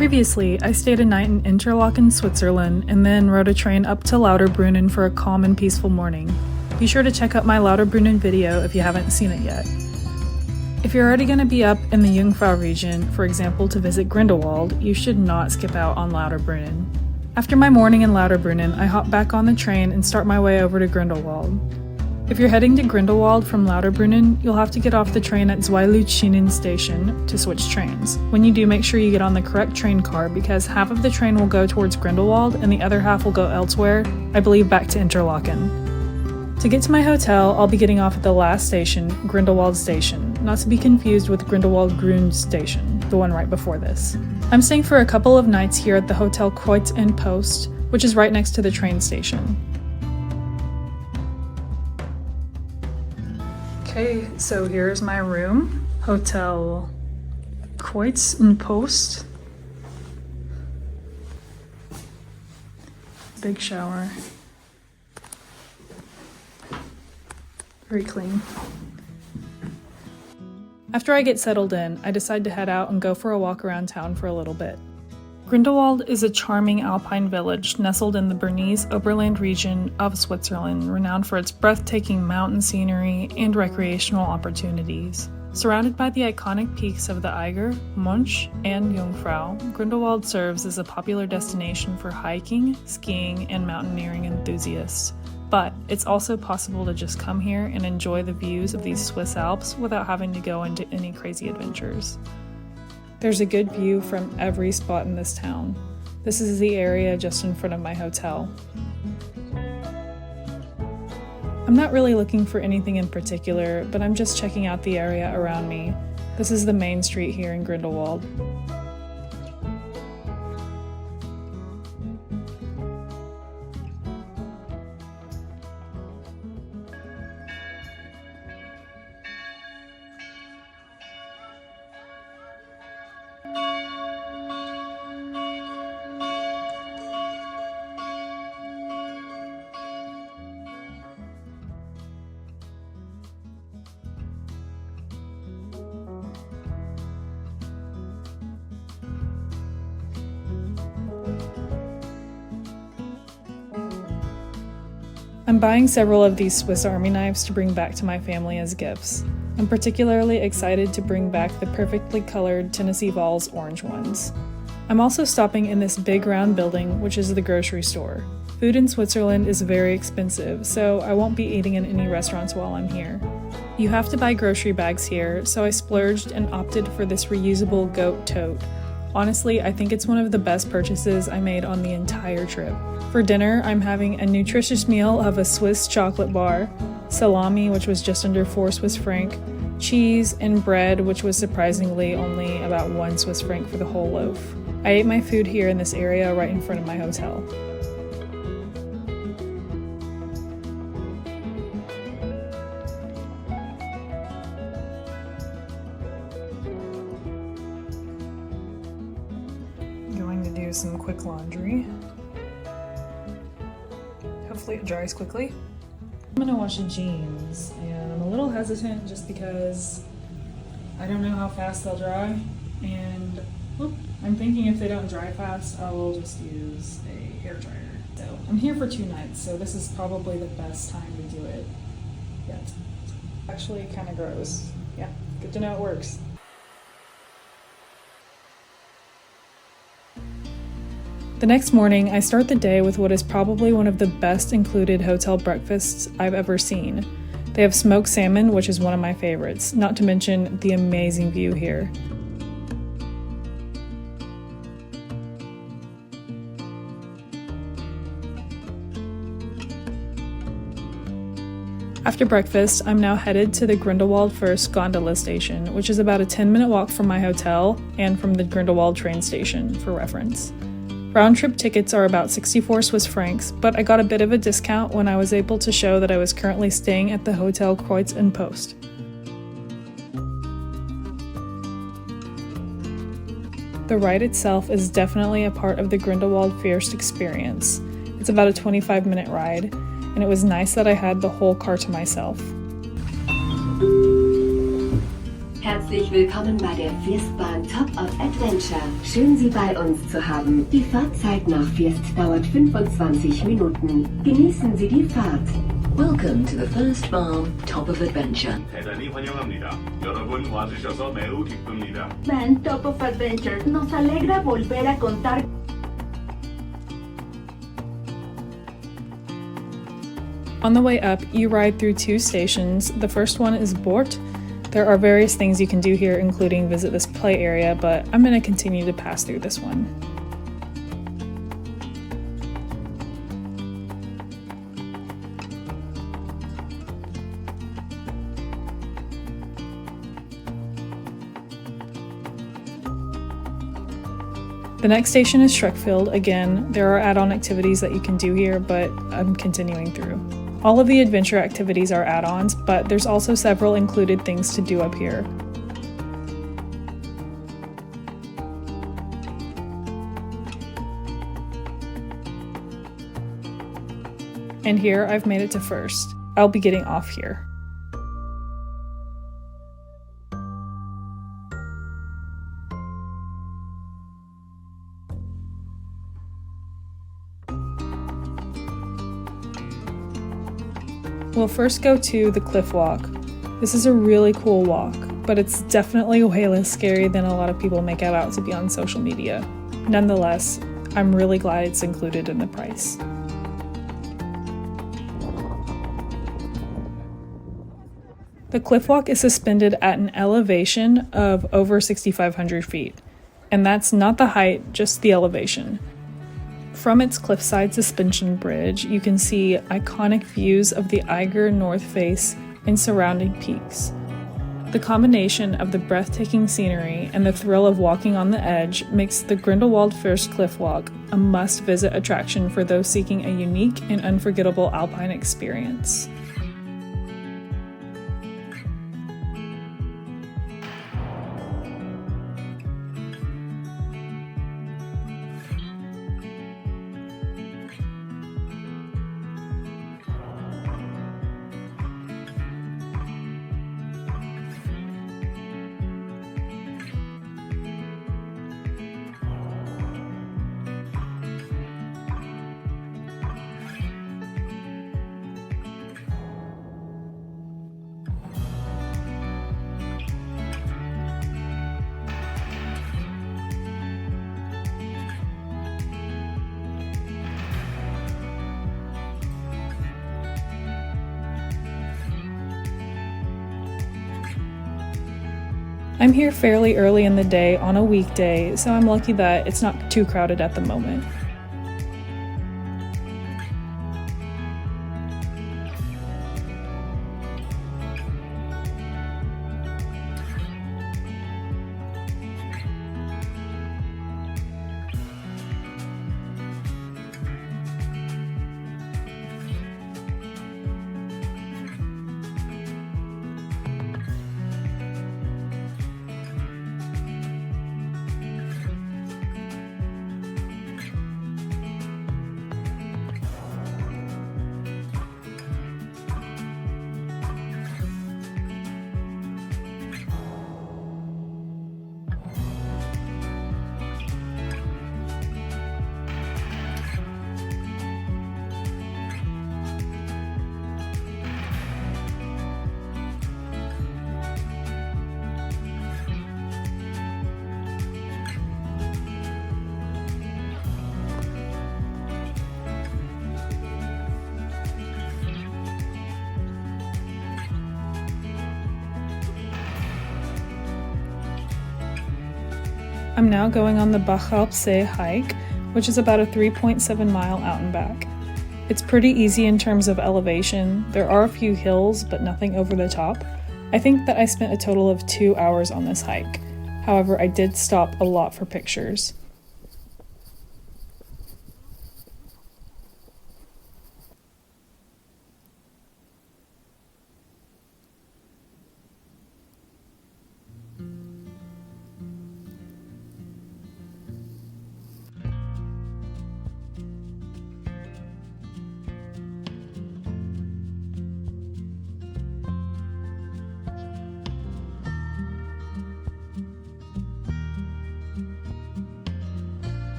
Previously, I stayed a night in Interlaken, Switzerland, and then rode a train up to Lauterbrunnen for a calm and peaceful morning. Be sure to check out my Lauterbrunnen video if you haven't seen it yet. If you're already going to be up in the Jungfrau region, for example to visit Grindelwald, you should not skip out on Lauterbrunnen. After my morning in Lauterbrunnen, I hop back on the train and start my way over to Grindelwald. If you're heading to Grindelwald from Lauterbrunnen, you'll have to get off the train at Zweiluchinen station to switch trains. When you do, make sure you get on the correct train car because half of the train will go towards Grindelwald and the other half will go elsewhere, I believe back to Interlaken. To get to my hotel, I'll be getting off at the last station, Grindelwald Station, not to be confused with Grindelwald Grün Station, the one right before this. I'm staying for a couple of nights here at the Hotel Kreuz and Post, which is right next to the train station. Okay, so here's my room, Hotel Kreuz and Post. Big shower. Very clean. After I get settled in, I decide to head out and go for a walk around town for a little bit. Grindelwald is a charming alpine village nestled in the Bernese Oberland region of Switzerland, renowned for its breathtaking mountain scenery and recreational opportunities. Surrounded by the iconic peaks of the Eiger, Mönch, and Jungfrau, Grindelwald serves as a popular destination for hiking, skiing, and mountaineering enthusiasts. But it's also possible to just come here and enjoy the views of these Swiss Alps without having to go into any crazy adventures. There's a good view from every spot in this town. This is the area just in front of my hotel. I'm not really looking for anything in particular, but I'm just checking out the area around me. This is the main street here in Grindelwald. I'm buying several of these Swiss Army knives to bring back to my family as gifts. I'm particularly excited to bring back the perfectly colored Tennessee Vols orange ones. I'm also stopping in this big round building, which is the grocery store. Food in Switzerland is very expensive, so I won't be eating in any restaurants while I'm here. You have to buy grocery bags here, so I splurged and opted for this reusable goat tote. Honestly, I think it's one of the best purchases I made on the entire trip. For dinner, I'm having a nutritious meal of a Swiss chocolate bar, salami, which was just under 4 Swiss franc, cheese, and bread, which was surprisingly only about 1 Swiss franc for the whole loaf. I ate my food here in this area right in front of my hotel. Going to do some quick laundry. Hopefully it dries quickly. I'm gonna wash the jeans, and I'm a little hesitant just because I don't know how fast they'll dry, and I'm thinking if they don't dry fast, I will just use a hairdryer. So I'm here for 2 nights, so this is probably the best time to do it yet. Actually kind of gross. Yeah, good to know it works. The next morning, I start the day with what is probably one of the best included hotel breakfasts I've ever seen. They have smoked salmon, which is one of my favorites, not to mention the amazing view here. After breakfast, I'm now headed to the Grindelwald First gondola station, which is about a 10-minute walk from my hotel and from the Grindelwald train station, for reference. Round-trip tickets are about 64 Swiss francs, but I got a bit of a discount when I was able to show that I was currently staying at the Hotel Kreuz and Post. The ride itself is definitely a part of the Grindelwald First experience. It's about a 25-minute ride, and it was nice that I had the whole car to myself. Herzlich willkommen bei der Firstbahn Top of Adventure. Schön, Sie bei uns zu haben. Die Fahrtzeit nach First dauert 25 Minuten. Genießen Sie die Fahrt. Welcome to the First Bahn Top of Adventure. 대단히 환영합니다. 여러분 와주셔서 매우 기쁩니다. Van Top of Adventure, nos alegra volver a contar. On the way up, you ride through 2 stations. The first one is Bort. There are various things you can do here, including visit this play area, but I'm going to continue to pass through this one. The next station is Shrekfield. Again, there are add-on activities that you can do here, but I'm continuing through. All of the adventure activities are add-ons, but there's also several included things to do up here. And here I've made it to First. I'll be getting off here. We'll first go to the cliff walk. This is a really cool walk, but it's definitely way less scary than a lot of people make it out to be on social media. Nonetheless, I'm really glad it's included in the price. The cliff walk is suspended at an elevation of over 6,500 feet, and that's not the height, just the elevation. From its cliffside suspension bridge, you can see iconic views of the Eiger North Face and surrounding peaks. The combination of the breathtaking scenery and the thrill of walking on the edge makes the Grindelwald First cliff walk a must-visit attraction for those seeking a unique and unforgettable alpine experience. I'm here fairly early in the day on a weekday, so I'm lucky that it's not too crowded at the moment. I'm now going on the Bachalpsee Hike, which is about a 3.7 mile out and back. It's pretty easy in terms of elevation. There are a few hills, but nothing over the top. I think that I spent a total of 2 hours on this hike. However, I did stop a lot for pictures.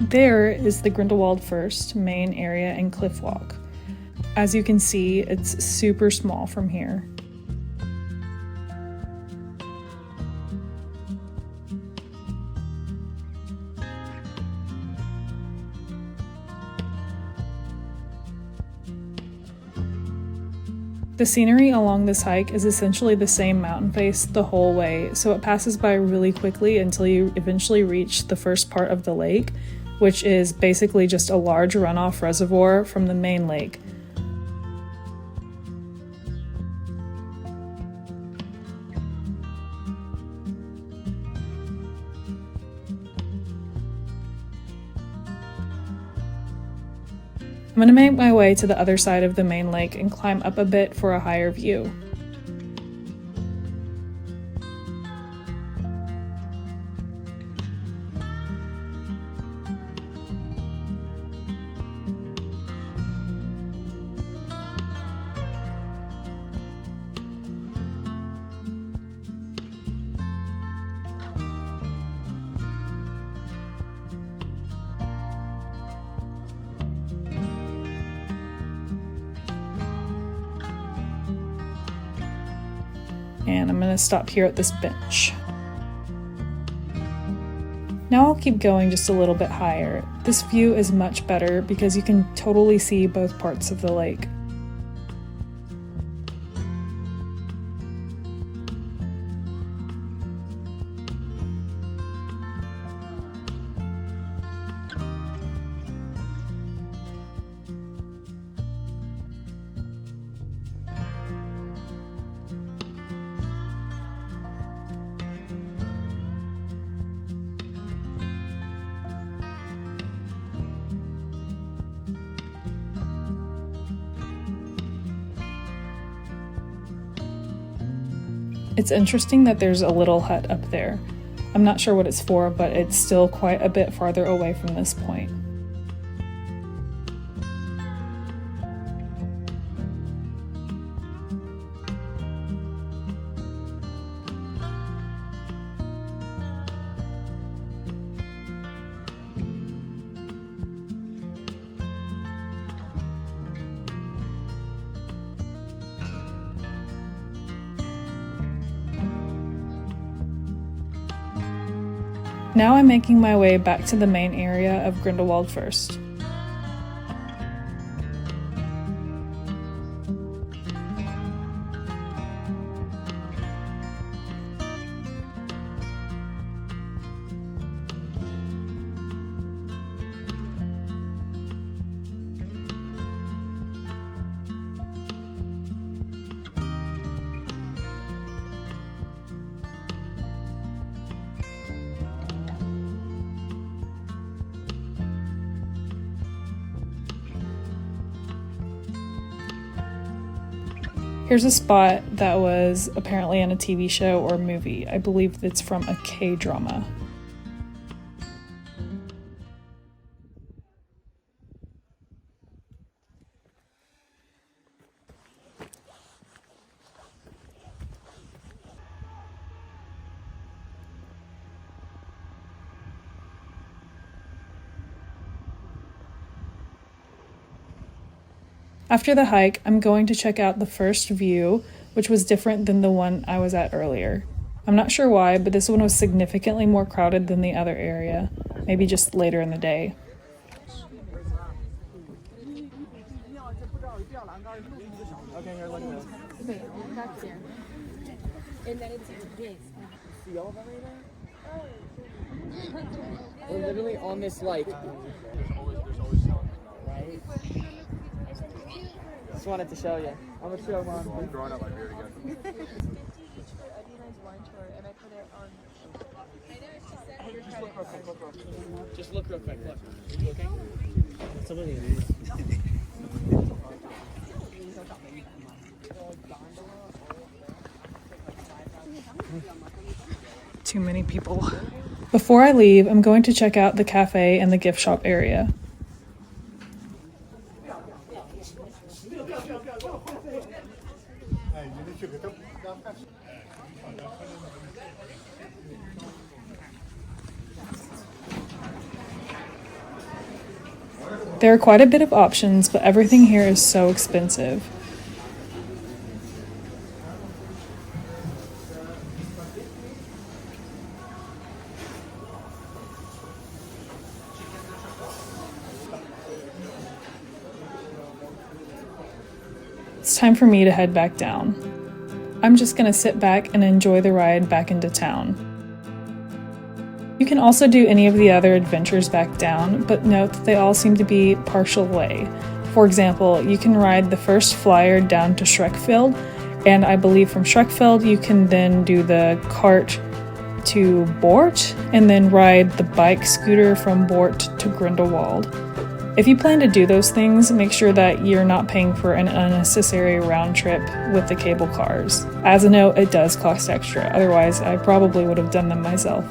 There is the Grindelwald First main area and cliff walk. As you can see, it's super small from here. The scenery along this hike is essentially the same mountain face the whole way, so it passes by really quickly until you eventually reach the first part of the lake, which is basically just a large runoff reservoir from the main lake. I'm going to make my way to the other side of the main lake and climb up a bit for a higher view. And I'm going to stop here at this bench. Now I'll keep going just a little bit higher. This view is much better because you can totally see both parts of the lake. It's interesting that there's a little hut up there. I'm not sure what it's for, but it's still quite a bit farther away from this point. Now I'm making my way back to the main area of Grindelwald First. Here's a spot that was apparently in a TV show or movie. I believe it's from a K-drama. After the hike, I'm going to check out the first view, which was different than the one I was at earlier. I'm not sure why, but this one was significantly more crowded than the other area, maybe just later in the day. We're literally on this like. Just wanted to show you. I'm gonna show Mom. I'm drawing out my beard again. Just look real quick. Look. Are you looking? Too many people. Before I leave, I'm going to check out the cafe and the gift shop area. There are quite a bit of options, but everything here is so expensive. It's time for me to head back down. I'm just gonna sit back and enjoy the ride back into town. You can also do any of the other adventures back down, but note that they all seem to be partial way. For example, you can ride the first flyer down to Schreckfeld, and I believe from Schreckfeld you can then do the cart to Bort, and then ride the bike scooter from Bort to Grindelwald. If you plan to do those things, make sure that you're not paying for an unnecessary round trip with the cable cars. As a note, it does cost extra, otherwise I probably would have done them myself.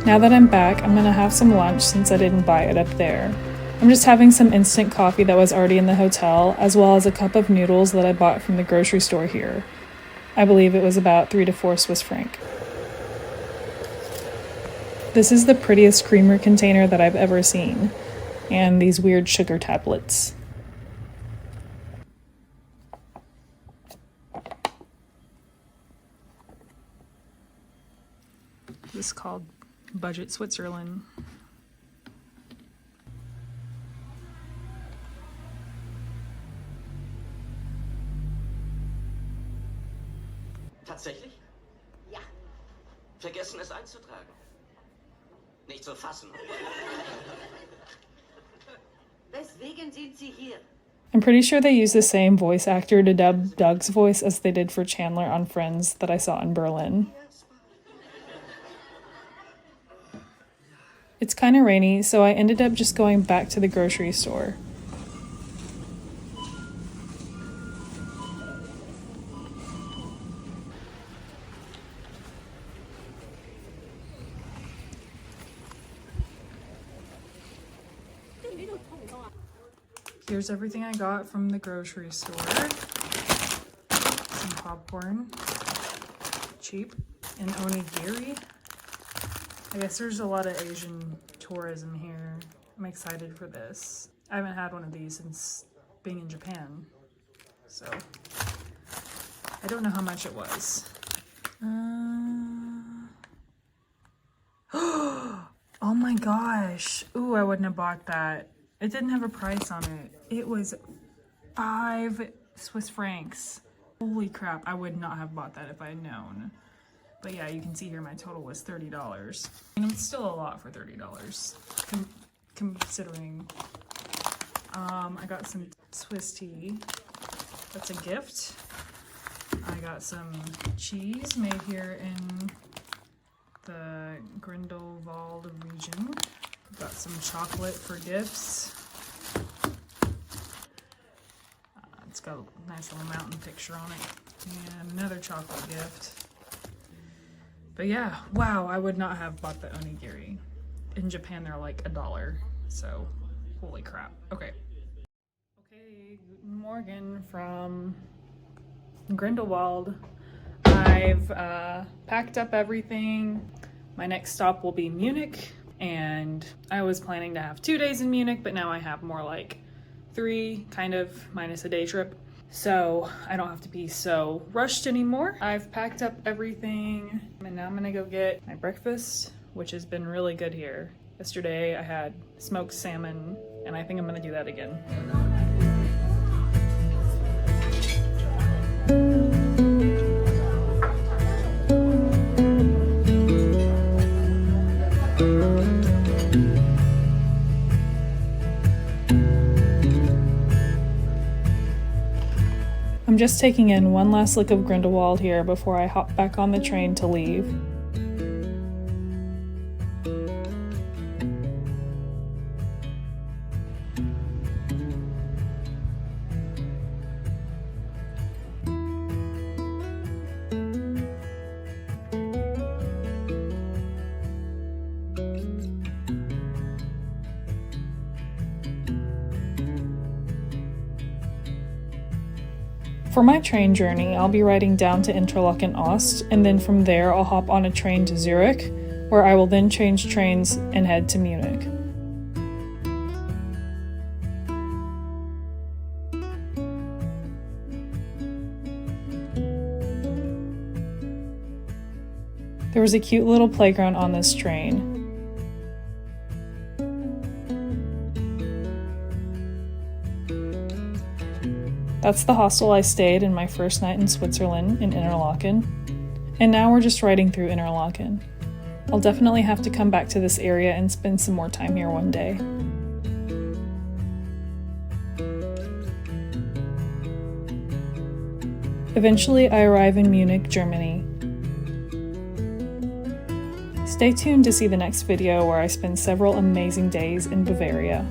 Now that I'm back, I'm gonna have some lunch since I didn't buy it up there. I'm just having some instant coffee that was already in the hotel, as well as a cup of noodles that I bought from the grocery store here. I believe it was about 3 to 4 Swiss franc. This is the prettiest creamer container that I've ever seen, and these weird sugar tablets. This is called Budget Switzerland. Tatsächlich? Ja. Vergessen es einzutragen. Nicht zu fassen. Weswegen sind Sie hier? I'm pretty sure they use the same voice actor to dub Doug's voice as they did for Chandler on Friends that I saw in Berlin. It's kind of rainy, so I ended up just going back to the grocery store. Here's everything I got from the grocery store. Some popcorn, cheap, and onigiri. I guess there's a lot of Asian tourism here. I'm excited for this. I haven't had one of these since being in Japan, so I don't know how much it was. Oh my gosh. Ooh, I wouldn't have bought that. It didn't have a price on it. It was 5 Swiss francs. Holy crap, I would not have bought that if I had known. But yeah, you can see here my total was $30. And it's still a lot for $30, considering. I got some Swiss tea. That's a gift. I got some cheese made here in the Grindelwald region. Got some chocolate for gifts. It's got a nice little mountain picture on it. And another chocolate gift. But yeah, wow, I would not have bought the onigiri. In Japan, they're like $1, so holy crap. Okay. Okay, Guten Morgen from Grindelwald. I've packed up everything. My next stop will be Munich, and I was planning to have 2 days in Munich, but now I have more like 3, kind of, minus a day trip. So I don't have to be so rushed anymore. I've packed up everything, and now I'm gonna go get my breakfast, which has been really good here. Yesterday I had smoked salmon, and I think I'm gonna do that again. I'm just taking in one last look of Grindelwald here before I hop back on the train to leave. For my train journey, I'll be riding down to Interlaken Ost, and then from there I'll hop on a train to Zurich, where I will then change trains and head to Munich. There was a cute little playground on this train. That's the hostel I stayed in my first night in Switzerland, in Interlaken. And now we're just riding through Interlaken. I'll definitely have to come back to this area and spend some more time here one day. Eventually, I arrive in Munich, Germany. Stay tuned to see the next video where I spend several amazing days in Bavaria.